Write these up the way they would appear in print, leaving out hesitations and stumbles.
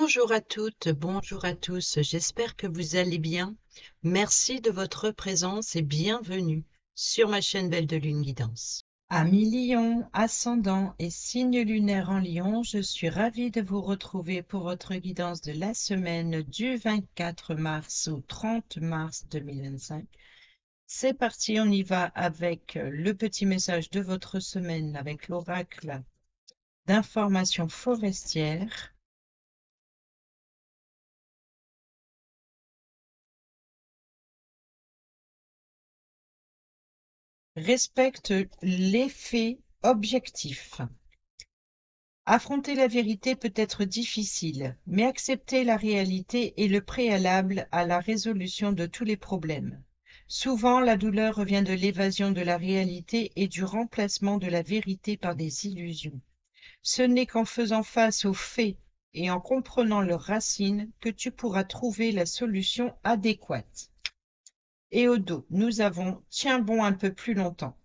Bonjour à toutes, bonjour à tous, j'espère que vous allez bien. Merci de votre présence et bienvenue sur ma chaîne Belle de Lune Guidance. Amis Lion, ascendant et signe lunaire en Lion, je suis ravie de vous retrouver pour votre guidance de la semaine du 24 mars au 30 mars 2025. C'est parti, on y va avec le petit message de votre semaine avec l'oracle d'information forestière. Respecte les faits objectifs. Affronter la vérité peut être difficile, mais accepter la réalité est le préalable à la résolution de tous les problèmes. Souvent, la douleur revient de l'évasion de la réalité et du remplacement de la vérité par des illusions. Ce n'est qu'en faisant face aux faits et en comprenant leurs racines que tu pourras trouver la solution adéquate. Et au dos, nous avons « Tiens bon un peu plus longtemps ».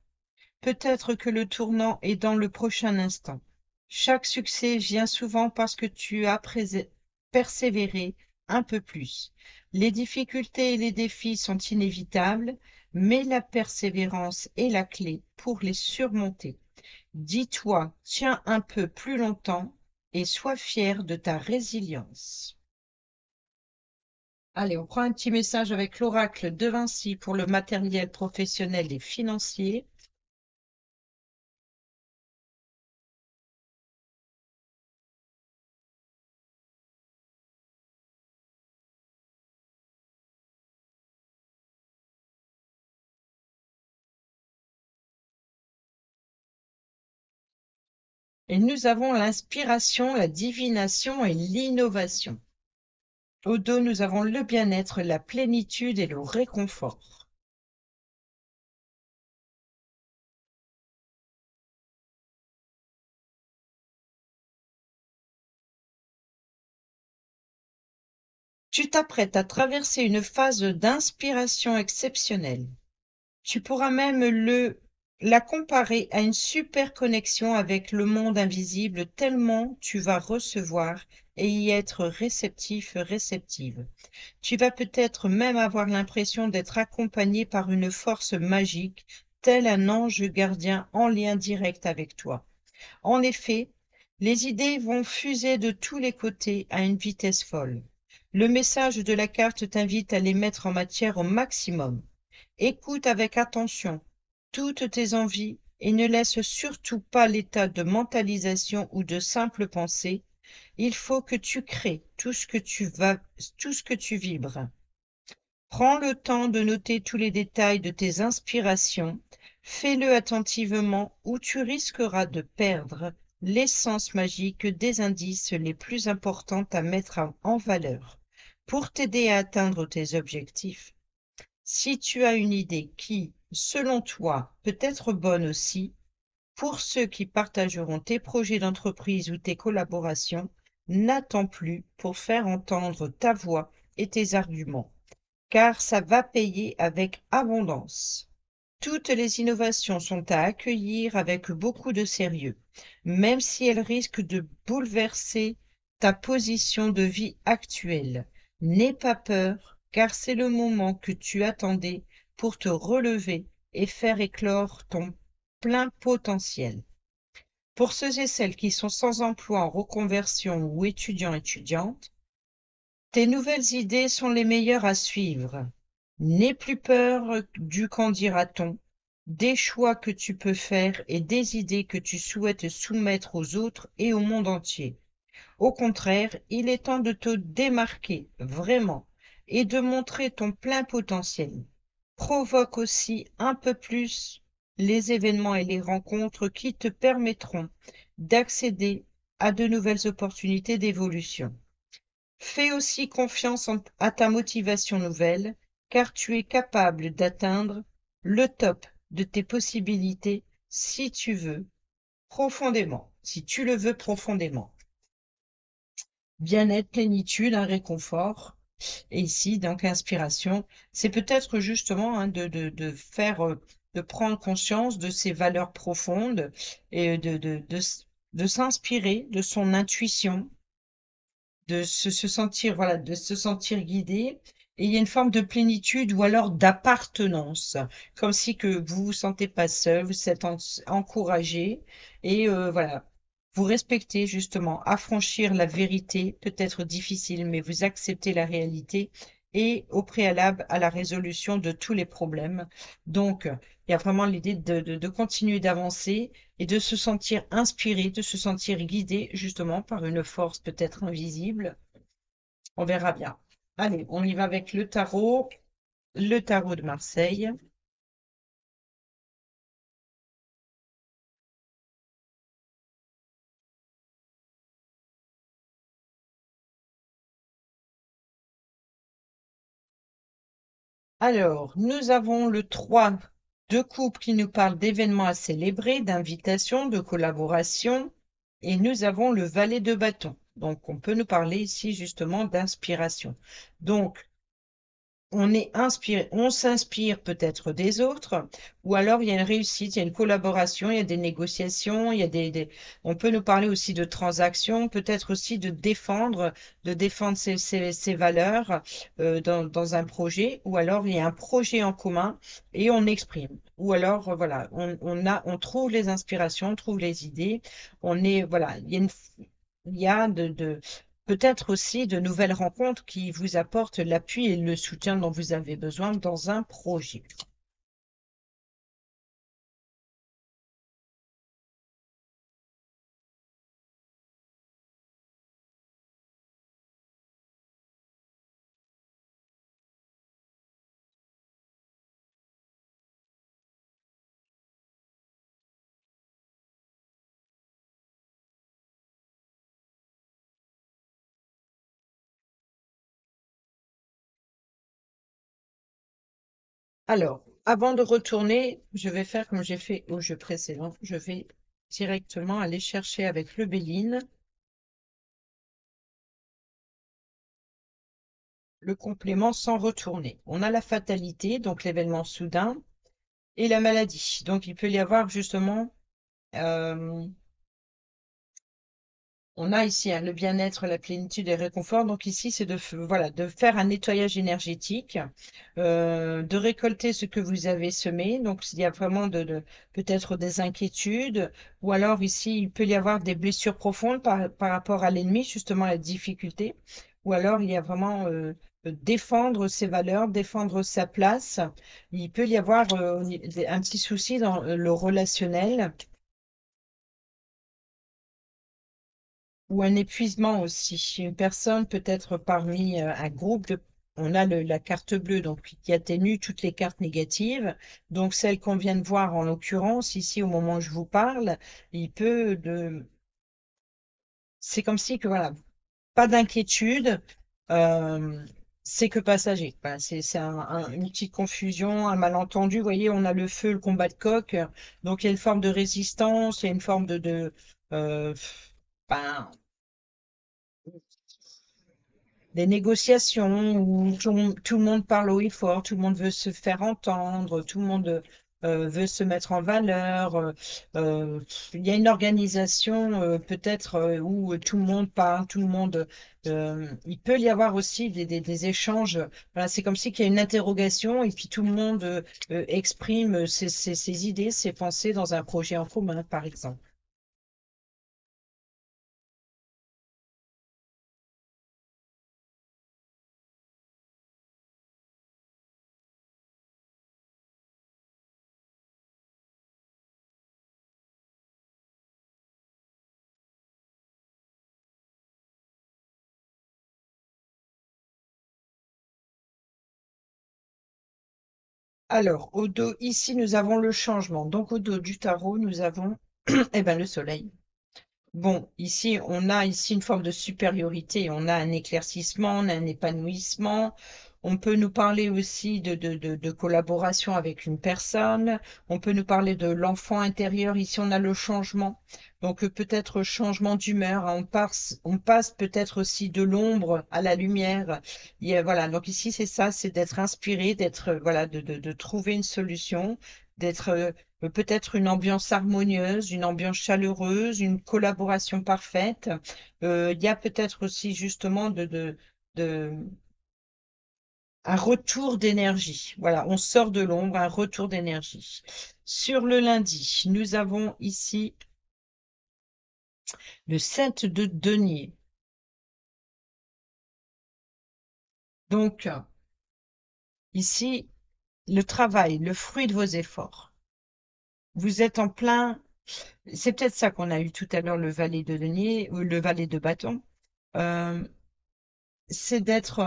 Peut-être que le tournant est dans le prochain instant. Chaque succès vient souvent parce que tu as persévéré un peu plus. Les difficultés et les défis sont inévitables, mais la persévérance est la clé pour les surmonter. Dis-toi, tiens un peu plus longtemps et sois fier de ta résilience. Allez, on prend un petit message avec l'oracle de Vinci pour le matériel professionnel et financier. Et nous avons l'inspiration, la divination et l'innovation. Au dos, nous avons le bien-être, la plénitude et le réconfort. Tu t'apprêtes à traverser une phase d'inspiration exceptionnelle. Tu pourras même la comparer à une super connexion avec le monde invisible tellement tu vas recevoir et y être réceptif, réceptive. Tu vas peut-être même avoir l'impression d'être accompagné par une force magique, tel un ange gardien en lien direct avec toi. En effet, les idées vont fuser de tous les côtés à une vitesse folle. Le message de la carte t'invite à les mettre en matière au maximum. Écoute avec attention toutes tes envies et ne laisse surtout pas l'état de mentalisation ou de simple pensée. Il faut que tu crées tout ce que tu vibres. Prends le temps de noter tous les détails de tes inspirations. Fais-le attentivement ou tu risqueras de perdre l'essence magique des indices les plus importants à mettre en valeur pour t'aider à atteindre tes objectifs. Si tu as une idée qui, selon toi, peut être bonne aussi, pour ceux qui partageront tes projets d'entreprise ou tes collaborations, n'attends plus pour faire entendre ta voix et tes arguments, car ça va payer avec abondance. Toutes les innovations sont à accueillir avec beaucoup de sérieux, même si elles risquent de bouleverser ta position de vie actuelle. N'aie pas peur, car c'est le moment que tu attendais pour te relever et faire éclore ton plein potentiel. Pour ceux et celles qui sont sans emploi, en reconversion ou étudiants-étudiantes, tes nouvelles idées sont les meilleures à suivre. N'aie plus peur du qu'en dira-t-on, des choix que tu peux faire et des idées que tu souhaites soumettre aux autres et au monde entier. Au contraire, il est temps de te démarquer, vraiment, et de montrer ton plein potentiel. Provoque aussi un peu plus les événements et les rencontres qui te permettront d'accéder à de nouvelles opportunités d'évolution. Fais aussi confiance à ta motivation nouvelle, car tu es capable d'atteindre le top de tes possibilités si tu veux profondément, si tu le veux profondément. Bien-être, plénitude, un réconfort. Et ici, donc, inspiration, c'est peut-être justement de faire, de prendre conscience de ses valeurs profondes et de s'inspirer de son intuition de se sentir, voilà, de se sentir guidé. Et il y a une forme de plénitude ou alors d'appartenance, comme si que vous vous sentez pas seul, vous êtes encouragé et voilà, vous respectez justement, affranchir la vérité peut être difficile, mais vous acceptez la réalité et au préalable à la résolution de tous les problèmes. Donc, il y a vraiment l'idée de continuer d'avancer et de se sentir inspiré, de se sentir guidé justement par une force peut-être invisible. On verra bien. Allez, on y va avec le tarot de Marseille. Alors, nous avons le 3 de coupe qui nous parle d'événements à célébrer, d'invitations, de collaboration. Et nous avons le valet de bâton. Donc, on peut nous parler ici justement d'inspiration. Donc, on est inspiré, on s'inspire peut-être des autres, ou alors il y a une réussite, il y a une collaboration, il y a des négociations, il y a on peut nous parler aussi de transactions, peut-être aussi de défendre ses valeurs dans un projet, ou alors il y a un projet en commun et on exprime. Ou alors, voilà, on trouve les inspirations, on trouve les idées, voilà, il y a peut-être aussi de nouvelles rencontres qui vous apportent l'appui et le soutien dont vous avez besoin dans un projet. Alors, avant de retourner, je vais faire comme j'ai fait au jeu précédent. Je vais directement aller chercher avec le Béline le complément sans retourner. On a la fatalité, donc l'événement soudain, et la maladie. Donc, il peut y avoir justement euh, on a ici hein, le bien-être, la plénitude et le réconfort. Donc ici, c'est voilà, de faire un nettoyage énergétique, de récolter ce que vous avez semé. Donc il y a vraiment peut-être des inquiétudes, ou alors ici, il peut y avoir des blessures profondes par rapport à l'ennemi, justement la difficulté, ou alors il y a vraiment défendre ses valeurs, défendre sa place. Il peut y avoir un petit souci dans le relationnel. Ou un épuisement aussi. Une personne peut être parmi un groupe de... On a la carte bleue donc qui atténue toutes les cartes négatives. Donc celle qu'on vient de voir en l'occurrence ici au moment où je vous parle, il peut de... C'est comme si que voilà, pas d'inquiétude, euh, c'est que passager. Voilà, c'est une petite confusion, un malentendu. Vous voyez, on a le feu, le combat de coq. Donc il y a une forme de résistance, il y a une forme euh, ben, des négociations où tout le monde parle haut et fort, tout le monde veut se faire entendre, tout le monde veut se mettre en valeur. Euh, il y a une organisation peut-être où tout le monde parle, tout le monde. Il peut y avoir aussi des échanges. Voilà, c'est comme si qu'il y a une interrogation et puis tout le monde exprime ses idées, ses pensées dans un projet en commun, par exemple. Alors, au dos, ici, nous avons le changement. Donc, au dos du tarot, nous avons eh ben, le soleil. Bon, ici, on a ici une forme de supériorité. On a un éclaircissement, on a un épanouissement. On peut nous parler aussi de collaboration avec une personne. On peut nous parler de l'enfant intérieur. Ici, on a le changement. Donc, peut-être changement d'humeur. On passe peut-être aussi de l'ombre à la lumière. Voilà. Donc, ici, c'est ça, c'est d'être inspiré, d'être, voilà, de trouver une solution, d'être peut-être une ambiance harmonieuse, une ambiance chaleureuse, une collaboration parfaite. Il y a peut-être aussi justement de, un retour d'énergie. Voilà, on sort de l'ombre, un retour d'énergie. Sur le lundi, nous avons ici le 7 de denier. Donc, ici, le travail, le fruit de vos efforts. Vous êtes en plein, c'est peut-être ça qu'on a eu tout à l'heure, le valet de denier ou le valet de bâton. Euh, c'est d'être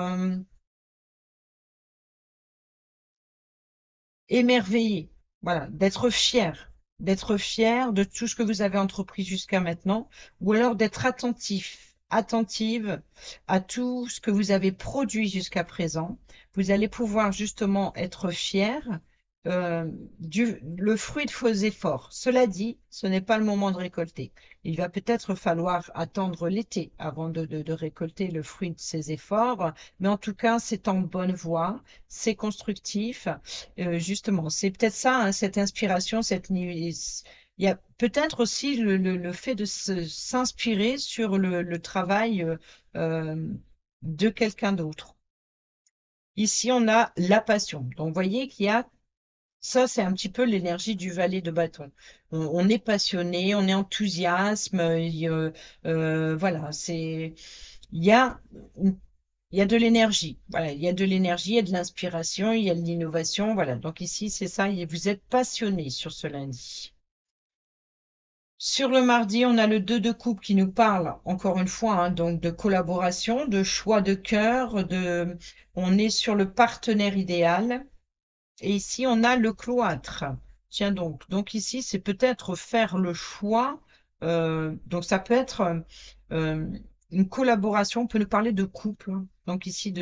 émerveillé, voilà, d'être fier de tout ce que vous avez entrepris jusqu'à maintenant, ou alors d'être attentive à tout ce que vous avez produit jusqu'à présent. Vous allez pouvoir justement être fier le fruit de vos efforts. Cela dit, ce n'est pas le moment de récolter. Il va peut-être falloir attendre l'été avant de récolter le fruit de ces efforts, mais en tout cas, c'est en bonne voie, c'est constructif. Justement, c'est peut-être ça, hein, cette inspiration, il y a peut-être aussi le fait de s'inspirer sur le travail euh, de quelqu'un d'autre. Ici, on a la passion. Donc, vous voyez qu'il y a ça, c'est un petit peu l'énergie du valet de bâton. On est passionné, on est enthousiasme, voilà, il y a, il y a de l'énergie. Voilà, il y a de l'énergie, il y a de l'inspiration, il y a de l'innovation. Voilà, donc ici, c'est ça, vous êtes passionné sur ce lundi. Sur le mardi, on a le 2 de coupe qui nous parle, encore une fois, hein, donc de collaboration, de choix de cœur, on est sur le partenaire idéal. Et ici, on a le cloître. Tiens donc ici, c'est peut-être faire le choix. Donc ça peut être euh, une collaboration. On peut nous parler de couple. Donc ici,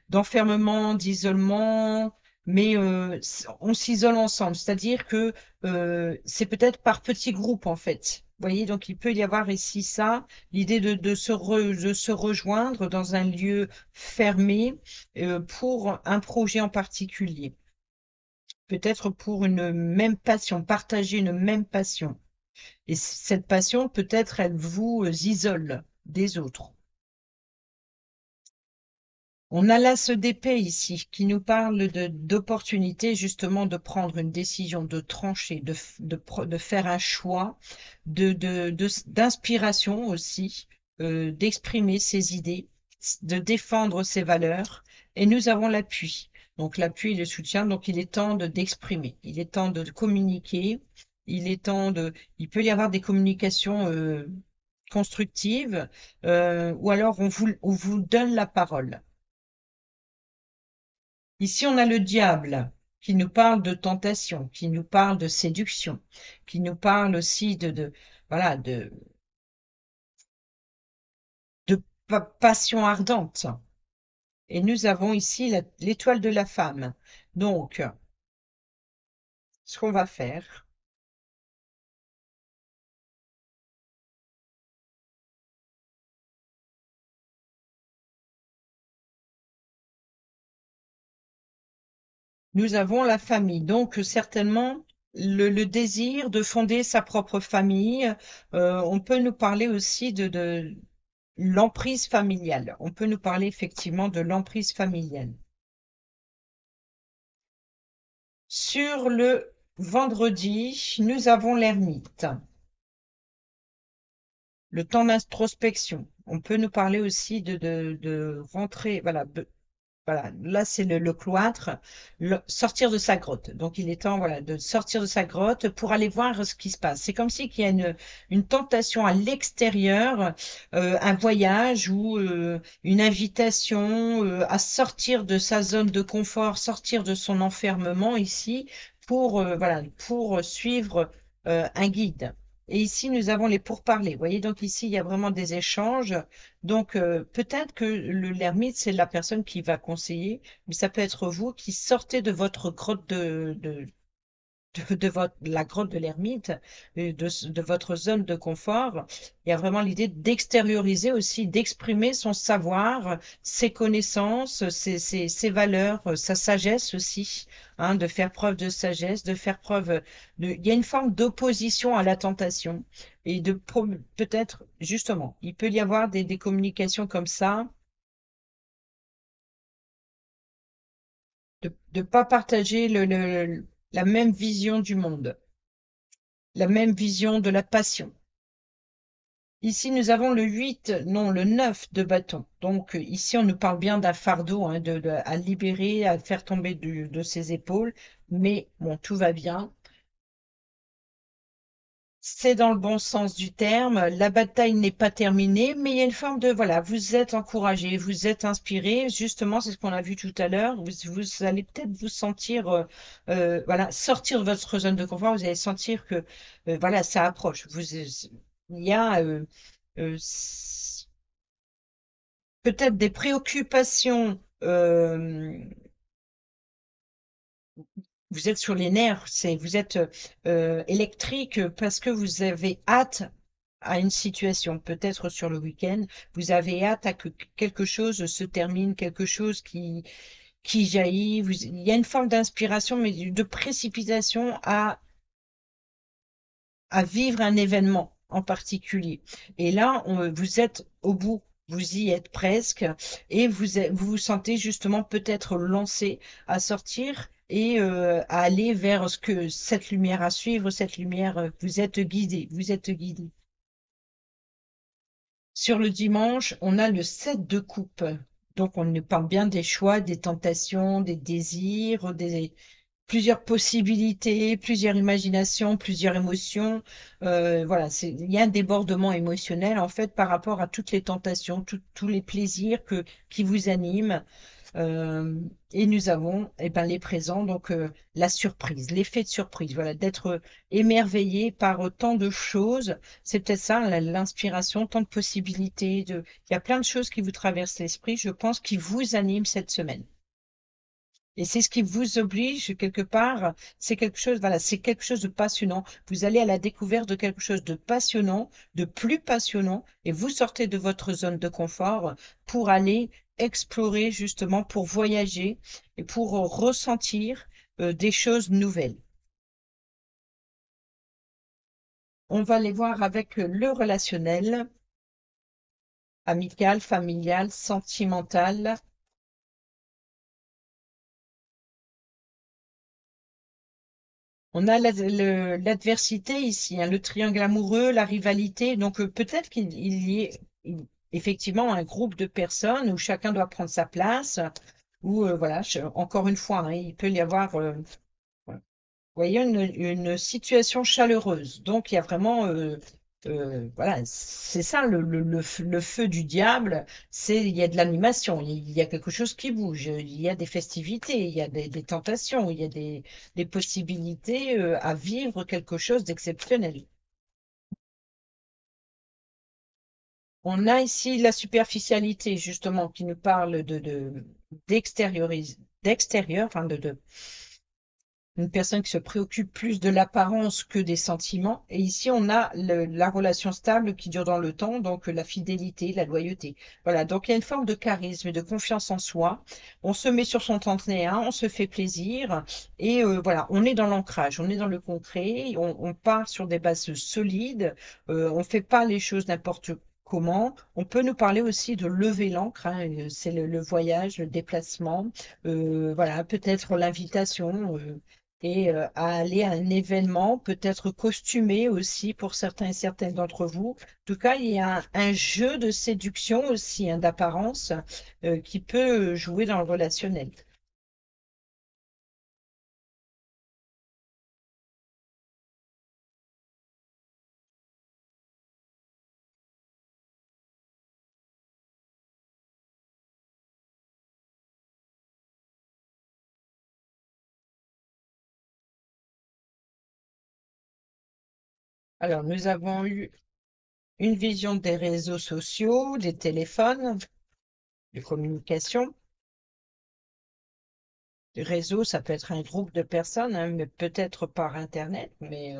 d'enfermement, d'isolement, mais on s'isole ensemble. C'est-à-dire que c'est peut-être par petits groupes en fait. Vous voyez, donc il peut y avoir ici ça, l'idée de se rejoindre dans un lieu fermé pour un projet en particulier. Peut-être pour une même passion, partager une même passion. Et cette passion, peut-être, elle vous isole des autres. On a l'as d'épée ici qui nous parle d'opportunité justement de prendre une décision, de trancher, de faire un choix, d'inspiration aussi, d'exprimer ses idées, de défendre ses valeurs. Et nous avons l'appui. Donc l'appui et le soutien. Donc il est temps d'exprimer. Il est temps de communiquer. Il peut y avoir des communications constructives, ou alors on vous donne la parole. Ici, on a le diable qui nous parle de tentation, qui nous parle de séduction, qui nous parle aussi voilà, de passion ardente. Et nous avons ici l'étoile de la femme. Donc, ce qu'on va faire, nous avons la famille. Donc, certainement, le désir de fonder sa propre famille. On peut nous parler aussi de l'emprise familiale. On peut nous parler effectivement de l'emprise familiale. Sur le vendredi, nous avons l'ermite, le temps d'introspection. On peut nous parler aussi de rentrer, voilà, voilà, là c'est le cloître, sortir de sa grotte. Donc il est temps, voilà, de sortir de sa grotte pour aller voir ce qui se passe. C'est comme si qu'il y a une tentation à l'extérieur, un voyage ou une invitation à sortir de sa zone de confort, sortir de son enfermement ici pour voilà, pour suivre un guide. Et ici, nous avons les pourparlers. Vous voyez, donc ici, il y a vraiment des échanges. Donc, peut-être que l'ermite, c'est la personne qui va conseiller, mais ça peut être vous qui sortez de votre grotte la grotte de l'ermite, de votre zone de confort. Il y a vraiment l'idée d'extérioriser aussi, d'exprimer son savoir, ses connaissances, ses valeurs, sa sagesse aussi, hein, de faire preuve de sagesse, de faire preuve de. Il y a une forme d'opposition à la tentation et peut-être justement, il peut y avoir des communications comme ça, de ne pas partager la même vision du monde, la même vision de la passion. Ici, nous avons le 8, non, le 9 de bâton. Donc, ici, on nous parle bien d'un fardeau, hein, à libérer, à faire tomber de ses épaules. Mais bon, tout va bien. C'est dans le bon sens du terme. La bataille n'est pas terminée, mais il y a une forme de, voilà, vous êtes encouragé, vous êtes inspiré. Justement, c'est ce qu'on a vu tout à l'heure. Vous allez peut-être vous sentir, voilà, sortir de votre zone de confort. Vous allez sentir que, voilà, ça approche. Il y a peut-être des préoccupations. Vous êtes sur les nerfs, vous êtes électrique parce que vous avez hâte à une situation, peut-être sur le week-end, vous avez hâte à que quelque chose se termine, quelque chose qui jaillit. Il y a une forme d'inspiration, mais de précipitation à vivre un événement en particulier. Et là, vous êtes au bout, vous y êtes presque, et vous vous sentez justement peut-être lancé à sortir et à aller vers ce que cette lumière à suivre, cette lumière, vous êtes guidé, vous êtes guidé. Sur le dimanche, on a le 7 de coupe. Donc, on nous parle bien des choix, des tentations, des désirs, plusieurs possibilités, plusieurs imaginations, plusieurs émotions. Voilà, il y a un débordement émotionnel en fait par rapport à toutes les tentations, tous les plaisirs qui vous animent. Et nous avons les présents, donc la surprise, l'effet de surprise, voilà, d'être émerveillé par tant de choses. C'est peut-être ça, l'inspiration, tant de possibilités. Il y a plein de choses qui vous traversent l'esprit, je pense, qui vous animent cette semaine. Et c'est ce qui vous oblige quelque part, c'est quelque chose, voilà, c'est quelque chose de passionnant. Vous allez à la découverte de quelque chose de passionnant, de plus passionnant, et vous sortez de votre zone de confort pour aller explorer justement, pour voyager et pour ressentir des choses nouvelles. On va les voir avec le relationnel, amical, familial, sentimental. On a l'adversité ici, hein, le triangle amoureux, la rivalité. Donc peut-être qu'il y ait effectivement un groupe de personnes où chacun doit prendre sa place. Ou voilà, encore une fois, hein, il peut y avoir, voilà, vous voyez, une situation chaleureuse. Donc il y a vraiment, voilà, c'est ça le feu du diable. Il y a de l'animation, il y a quelque chose qui bouge, il y a des festivités, il y a des tentations, il y a des possibilités à vivre quelque chose d'exceptionnel. On a ici la superficialité justement qui nous parle d'extérieur, enfin une personne qui se préoccupe plus de l'apparence que des sentiments. Et ici, on a la relation stable qui dure dans le temps, donc la fidélité, la loyauté. Voilà, donc il y a une forme de charisme et de confiance en soi. On se met sur son 31, on se fait plaisir et voilà, on est dans l'ancrage, on est dans le concret, on part sur des bases solides, on fait pas les choses n'importe comment. On peut nous parler aussi de lever l'ancre, hein, c'est le voyage, le déplacement, voilà, peut-être l'invitation. Et à aller à un événement, peut-être costumé aussi pour certains et certaines d'entre vous. En tout cas, il y a un jeu de séduction aussi, hein, d'apparence, qui peut jouer dans le relationnel. Alors, nous avons eu une vision des réseaux sociaux, des téléphones, de communication. Réseau, ça peut être un groupe de personnes, hein, mais peut-être par Internet, mais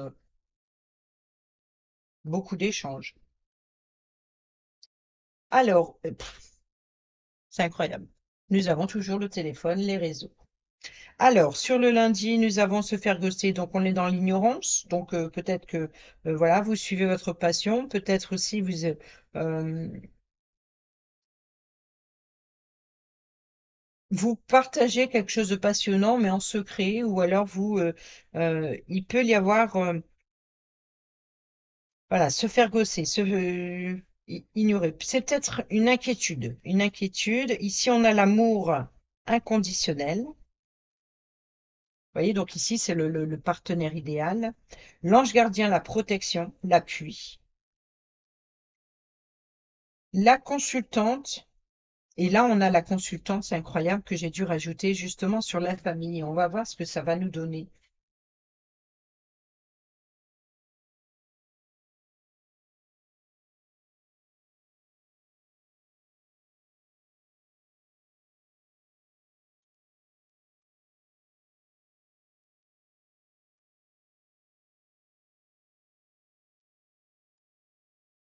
beaucoup d'échanges. Alors, c'est incroyable. Nous avons toujours le téléphone, les réseaux. Alors, sur le lundi, nous avons se faire ghoster, donc on est dans l'ignorance. Donc peut-être que voilà, vous suivez votre passion, peut-être aussi euh, vous partagez quelque chose de passionnant, mais en secret, ou alors il peut y avoir, voilà, se faire gosser, ignorer. C'est peut-être une inquiétude, une inquiétude. Ici, on a l'amour inconditionnel. Vous voyez, donc ici, c'est le partenaire idéal. L'ange gardien, la protection, l'appui. La consultante, et là, on a la consultante, c'est incroyable, que j'ai dû rajouter justement sur la famille. On va voir ce que ça va nous donner.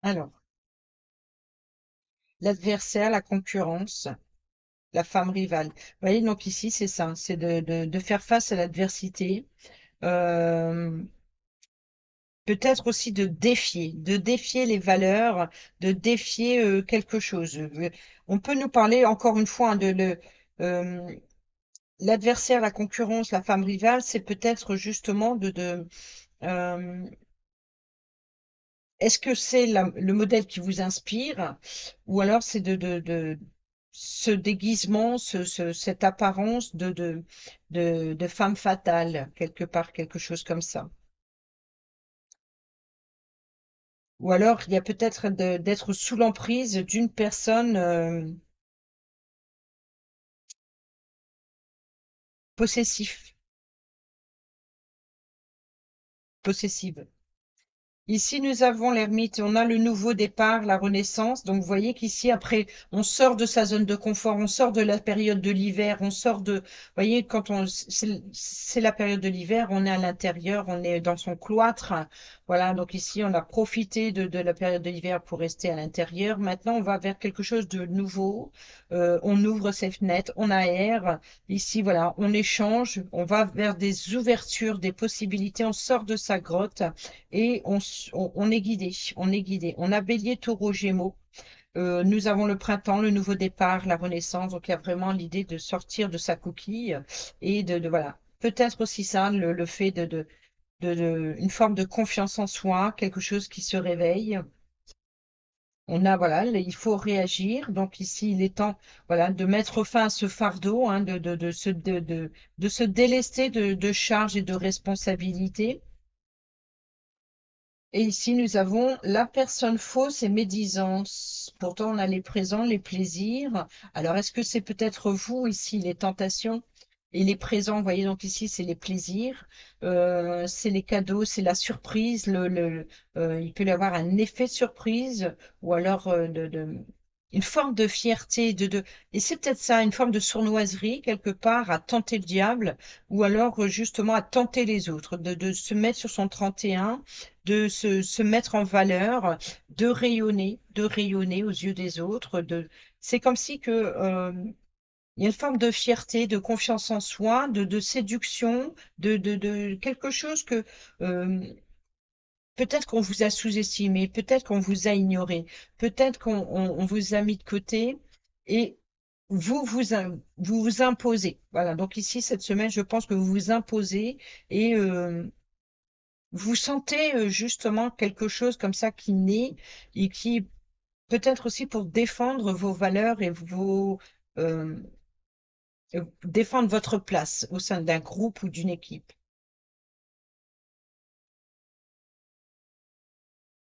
Alors, l'adversaire, la concurrence, la femme rivale. Vous voyez, donc ici, c'est ça, c'est de faire face à l'adversité. Euh, Peut-être aussi de défier les valeurs, de défier quelque chose. On peut nous parler encore une fois hein, euh, l'adversaire, la concurrence, la femme rivale, c'est peut-être justement euh, est-ce que c'est le modèle qui vous inspire ou alors c'est de ce déguisement, cette apparence de femme fatale, quelque part, quelque chose comme ça. Ou alors il y a peut-être d'être sous l'emprise d'une personne possessif, possessive. Ici, nous avons l'ermite, on a le nouveau départ, la renaissance. Donc, vous voyez qu'ici, après, on sort de sa zone de confort, on sort de la période de l'hiver, on sort de, vous voyez, c'est la période de l'hiver, on est à l'intérieur, on est dans son cloître. Voilà. Donc ici, on a profité de la période de l'hiver pour rester à l'intérieur. Maintenant, on va vers quelque chose de nouveau. On ouvre ses fenêtres, on aère. Ici, voilà, on échange, on va vers des ouvertures, des possibilités, on sort de sa grotte et on est guidé, on est guidé. On a Bélier, Taureau, Gémeaux. Nous avons le printemps, le nouveau départ, la renaissance. Donc il y a vraiment l'idée de sortir de sa coquille et voilà. Peut-être aussi ça, le fait une forme de confiance en soi, quelque chose qui se réveille. On a, voilà, il faut réagir. Donc ici, il est temps, voilà, de mettre fin à ce fardeau, hein, de se délester de charges et de responsabilités. Et ici, nous avons la personne fausse et médisance. Pourtant, on a les présents, les plaisirs. Alors, est-ce que c'est peut-être vous ici, les tentations et les présents? Vous voyez, donc ici, c'est les plaisirs, c'est les cadeaux, c'est la surprise. Il peut y avoir un effet de surprise ou alors une forme de fierté. Et c'est peut-être ça, une forme de sournoiserie quelque part à tenter le diable ou alors justement à tenter les autres, de se mettre sur son 31 de se mettre en valeur, de rayonner aux yeux des autres. C'est comme si il y a une forme de fierté, de confiance en soi, de séduction, de quelque chose que euh, peut-être qu'on vous a sous-estimé, peut-être qu'on vous a ignoré, peut-être on vous a mis de côté et vous vous imposez. Voilà. Donc ici, cette semaine, je pense que vous vous imposez et vous sentez justement quelque chose comme ça qui naît et qui peut-être aussi pour défendre vos valeurs et euh, défendre votre place au sein d'un groupe ou d'une équipe.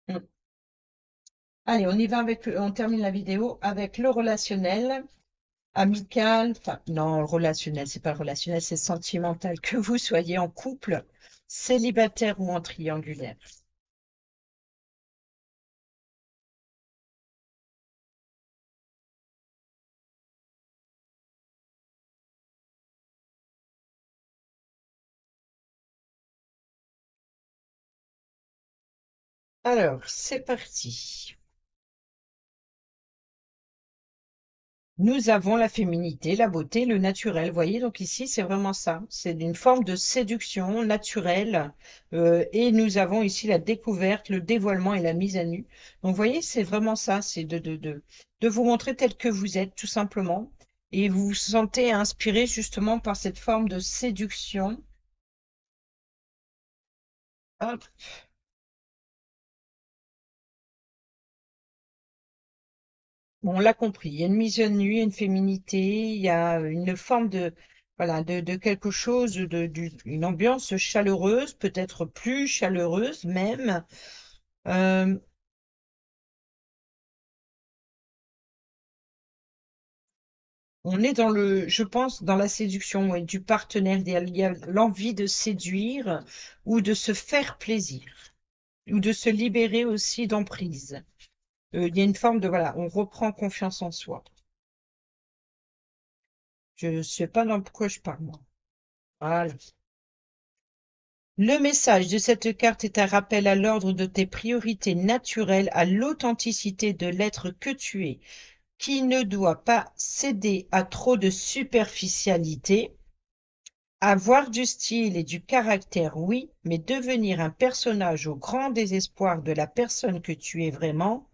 Mm. Allez, on y va on termine la vidéo avec le relationnel, amical, enfin, non, le relationnel, c'est pas le relationnel, c'est sentimental, que vous soyez en couple, célibataire ou en triangulaire. Alors, c'est parti. Nous avons la féminité, la beauté, le naturel. Vous voyez, donc ici, c'est vraiment ça. C'est une forme de séduction naturelle. Et nous avons ici la découverte, le dévoilement et la mise à nu. Donc, vous voyez, c'est vraiment ça. C'est de vous montrer tel que vous êtes, tout simplement. Et vous vous sentez inspiré justement par cette forme de séduction. Hop. Bon, on l'a compris. Il y a une mise à nu, il y a une féminité, il y a une forme de, voilà, de quelque chose, une ambiance chaleureuse, peut-être plus chaleureuse même. Euh, on est dans je pense, dans la séduction, ouais, du partenaire idéal. Il y a l'envie de séduire ou de se faire plaisir ou de se libérer aussi d'emprise. Il y a une forme de, voilà, on reprend confiance en soi. Je ne sais pas dans quoi je parle, moi. Voilà. Le message de cette carte est un rappel à l'ordre de tes priorités naturelles, à l'authenticité de l'être que tu es, qui ne doit pas céder à trop de superficialité. Avoir du style et du caractère, oui, mais devenir un personnage au grand désespoir de la personne que tu es vraiment,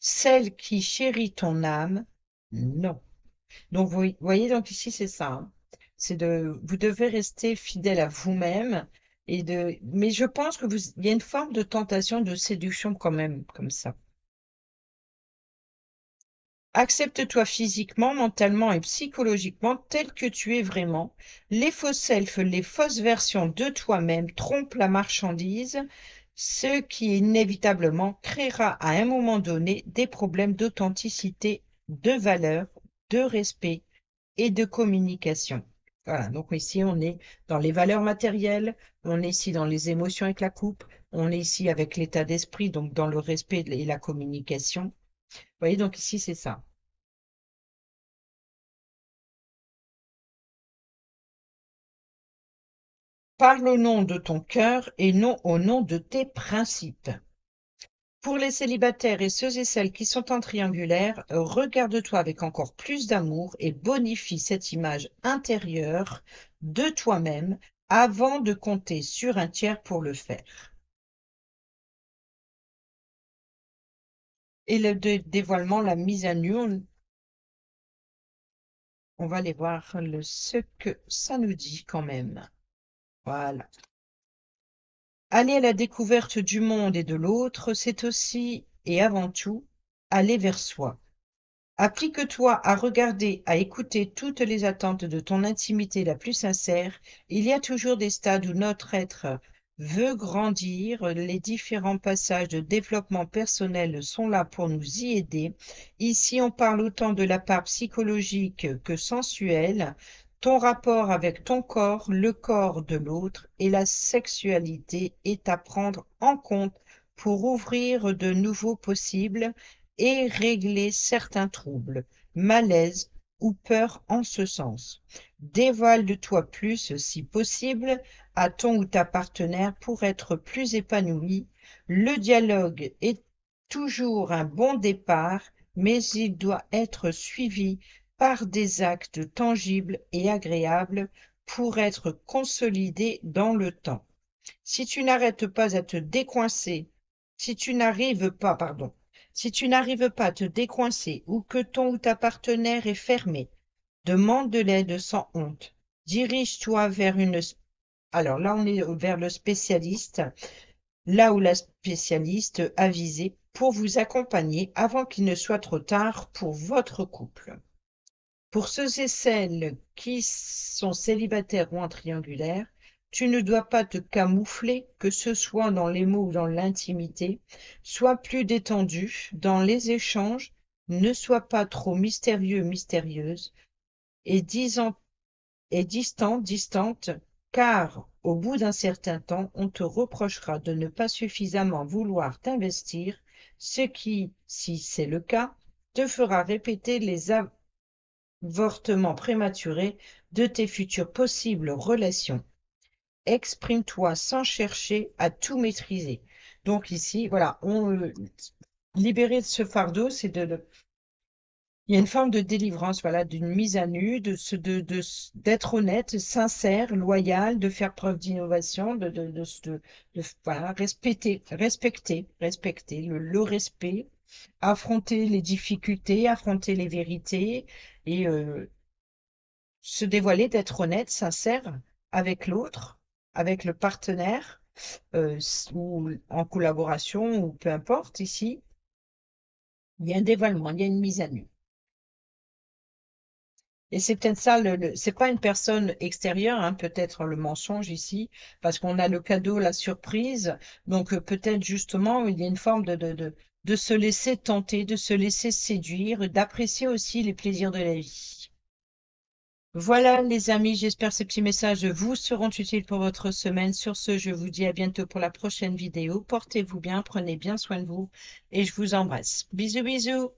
celle qui chérit ton âme, non. Donc, vous voyez, donc ici, c'est ça, hein. Vous devez rester fidèle à vous-même mais je pense que il y a une forme de tentation, de séduction quand même, comme ça. Accepte-toi physiquement, mentalement et psychologiquement tel que tu es vraiment. Les faux selfs, les fausses versions de toi-même trompent la marchandise, ce qui inévitablement créera à un moment donné des problèmes d'authenticité, de valeur, de respect et de communication. Voilà, donc ici on est dans les valeurs matérielles, on est ici dans les émotions avec la coupe, on est ici avec l'état d'esprit, donc dans le respect et la communication. Vous voyez, donc ici c'est ça. Parle au nom de ton cœur et non au nom de tes principes. Pour les célibataires et ceux et celles qui sont en triangulaire, regarde-toi avec encore plus d'amour et bonifie cette image intérieure de toi-même avant de compter sur un tiers pour le faire. Et le dévoilement, la mise à nu, on va aller voir ce que ça nous dit quand même. Voilà. Aller à la découverte du monde et de l'autre, c'est aussi et avant tout aller vers soi. Applique-toi à regarder, à écouter toutes les attentes de ton intimité la plus sincère. Il y a toujours des stades où notre être veut grandir. Les différents passages de développement personnel sont là pour nous y aider. Ici, on parle autant de la part psychologique que sensuelle, ton rapport avec ton corps, le corps de l'autre et la sexualité est à prendre en compte pour ouvrir de nouveaux possibles et régler certains troubles, malaises ou peurs en ce sens. Dévoile-toi plus, si possible, à ton ou ta partenaire pour être plus épanoui. Le dialogue est toujours un bon départ, mais il doit être suivi par des actes tangibles et agréables pour être consolidé dans le temps. Si tu n'arrêtes pas à te décoincer, si tu n'arrives pas, pardon, si tu n'arrives pas à te décoincer ou que ton ou ta partenaire est fermé, demande de l'aide sans honte. Dirige-toi vers alors là, on est vers le spécialiste, là où la spécialiste avisée pour vous accompagner avant qu'il ne soit trop tard pour votre couple. Pour ceux et celles qui sont célibataires ou en triangulaire, tu ne dois pas te camoufler, que ce soit dans les mots ou dans l'intimité. Sois plus détendu dans les échanges, ne sois pas trop mystérieux, mystérieuse, et distante, car au bout d'un certain temps, on te reprochera de ne pas suffisamment vouloir t'investir, ce qui, si c'est le cas, te fera répéter les avortement prématuré de tes futures possibles relations. Exprime-toi sans chercher à tout maîtriser. Donc ici, voilà, libérer de ce fardeau, c'est il y a une forme de délivrance, voilà, d'une mise à nu, d'être honnête, sincère, loyal, de faire preuve d'innovation, voilà, respecter le respect, affronter les difficultés, affronter les vérités et se dévoiler, d'être honnête, sincère avec l'autre, avec le partenaire, ou en collaboration, ou peu importe ici. Il y a un dévoilement, il y a une mise à nu. Et c'est peut-être ça, c'est pas une personne extérieure, hein, peut-être le mensonge ici, parce qu'on a le cadeau, la surprise. Donc peut-être justement, il y a une forme de se laisser tenter, de se laisser séduire, d'apprécier aussi les plaisirs de la vie. Voilà les amis, j'espère que ces petits messages vous seront utiles pour votre semaine. Sur ce, je vous dis à bientôt pour la prochaine vidéo. Portez-vous bien, prenez bien soin de vous et je vous embrasse. Bisous, bisous.